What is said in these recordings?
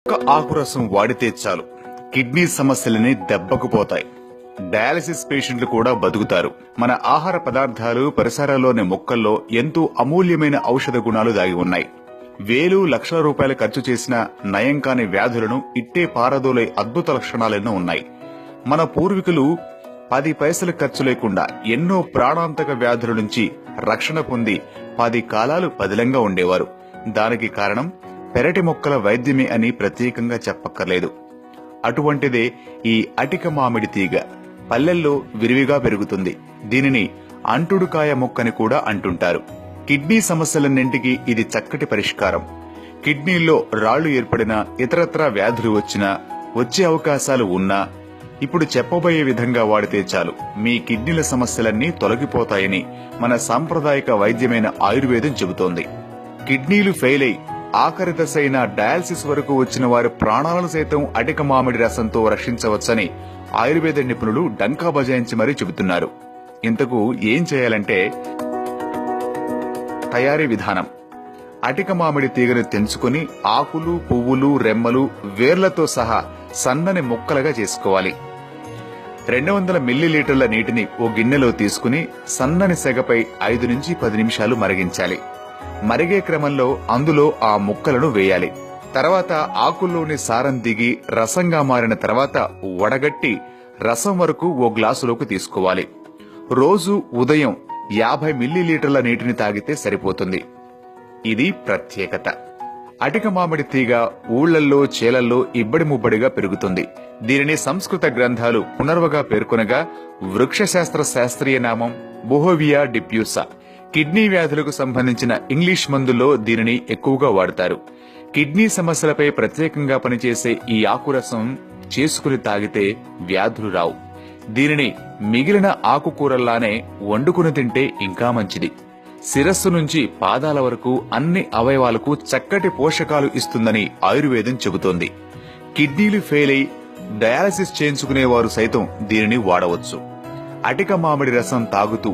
ఒక్క ఆకు రసం వాడితే చాలు కిడ్నీ సమస్యలని దెబ్బకు పోతాయి. డయాలసిస్ పేషెంట్లు కూడా బతుకుతారు. మన ఆహార పదార్థాలు, పరిసరాల్లోని మొక్కల్లో ఎంతో అమూల్యమైన ఔషధ గుణాలు దాగి ఉన్నాయి. వేలు లక్షల రూపాయలు ఖర్చు చేసిన నయం కాని వ్యాధులను ఇట్టే పారదోలే అద్భుత లక్షణాలెన్నో ఉన్నాయి. మన పూర్వీకులు 10 పైసలు ఖర్చు లేకుండా ఎన్నో ప్రాణాంతక వ్యాధుల నుంచి రక్షణ పొంది 10 కాలాలు పదిలంగా ఉండేవారు. దానికి కారణం పెరటి మొక్కల వైద్యమే అని ప్రత్యేకంగా చెప్పక్కర్లేదు. అటువంటిదే ఈ అటిక మామిడి తీగ. పల్లెల్లో విరివిగా పెరుగుతుంది. దీనిని అంటుడుకాయ మొక్కని కూడా అంటుంటారు. కిడ్నీ సమస్యలన్నింటికీ ఇది చక్కటి పరిష్కారం. కిడ్నీల్లో రాళ్లు ఏర్పడినా, ఇతరత్రా వ్యాధులు వచ్చినా, వచ్చే అవకాశాలు ఉన్నా ఇప్పుడు చెప్పబోయే విధంగా వాడితే చాలు మీ కిడ్నీల సమస్యలన్నీ తొలగిపోతాయని మన సాంప్రదాయిక వైద్యమైన ఆయుర్వేదం చెబుతోంది. కిడ్నీలు ఫెయిల్ అయి ఆఖరి దశ అయిన డయాలసిస్ వరకు వచ్చిన వారి ప్రాణాలను సైతం అటిక మామిడి రసంతో రక్షించవచ్చని ఆయుర్వేద నిపుణులు డంకా బజాయించి మరీ చెబుతున్నారు. ఇంతకు ఏం చేయాలంటే, తయారీ విధానం: అటిక మామిడి తీగను తెంచుకుని ఆకులు, పువ్వులు, రెమ్మలు, వేర్లతో సహా సన్నని ముక్కలుగా చేసుకోవాలి. 200 మిల్లీలీటర్ల నీటిని ఓ గిన్నెలో తీసుకుని సన్నని సెగపై 5 నుంచి 10 నిమిషాలు మరిగించాలి. మరిగే క్రమంలో అందులో ఆ ముక్కలను వేయాలి. తర్వాత ఆకుల్లోని సారం దిగి రసంగా మారిన తర్వాత వడగట్టి రసం వరకు ఓ గ్లాసులోకి తీసుకోవాలి. రోజు ఉదయం 50 మిల్లీలీటర్ల నీటిని తాగితే సరిపోతుంది. ఇది ప్రత్యేకత. అటిక మామిడి తీగ ఊళ్లల్లో, చేలల్లో ఇబ్బడి ముబ్బడిగా పెరుగుతుంది. దీనిని సంస్కృత గ్రంథాలు పునర్వగా పేర్కొనగా వృక్షశాస్త్ర శాస్త్రీయ నామం బొహోవియా డిప్యూసా. కిడ్నీ వ్యాధులకు సంబంధించిన ఇంగ్లీష్ మందుల్లో దీనిని ఎక్కువగా వాడతారు. కిడ్నీ సమస్యలపై ప్రత్యేకంగా పనిచేసే ఈ ఆకురసం చేసుకుని తాగితే వ్యాధులు రావు. దీనిని మిగిలిన ఆకుకూరల్లానే వండుకుని తింటే ఇంకా మంచిది. శిరస్సు నుంచి పాదాల వరకు అన్ని అవయవాలకు చక్కటి పోషకాలు ఇస్తుందని ఆయుర్వేదం చెబుతోంది. కిడ్నీలు ఫెయిల్ అయి డయాలసిస్ చేయించుకునేవారు సైతం దీనిని వాడవచ్చు. అటిక మామిడి రసం తాగుతూ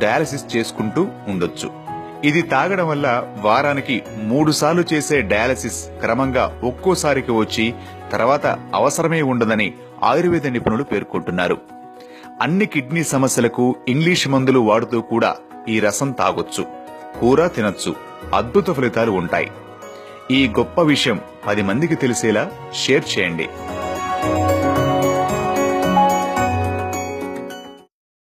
డయాలసిస్ చేసుకుంటూ ఉండొచ్చు. ఇది తాగడం వల్ల వారానికి 3 సార్లు చేసే డయాలసిస్ క్రమంగా ఒక్కోసారికి వచ్చి తర్వాత అవసరమే ఉండదని ఆయుర్వేద నిపుణులు పేర్కొంటున్నారు. అన్ని కిడ్నీ సమస్యలకు ఇంగ్లీష్ మందులు వాడుతూ కూడా ఈ రసం తాగొచ్చు. కూర తినొచ్చు. అద్భుత ఫలితాలు ఉంటాయి. ఈ గొప్ప విషయం 10 మందికి తెలిసేలా షేర్ చేయండి.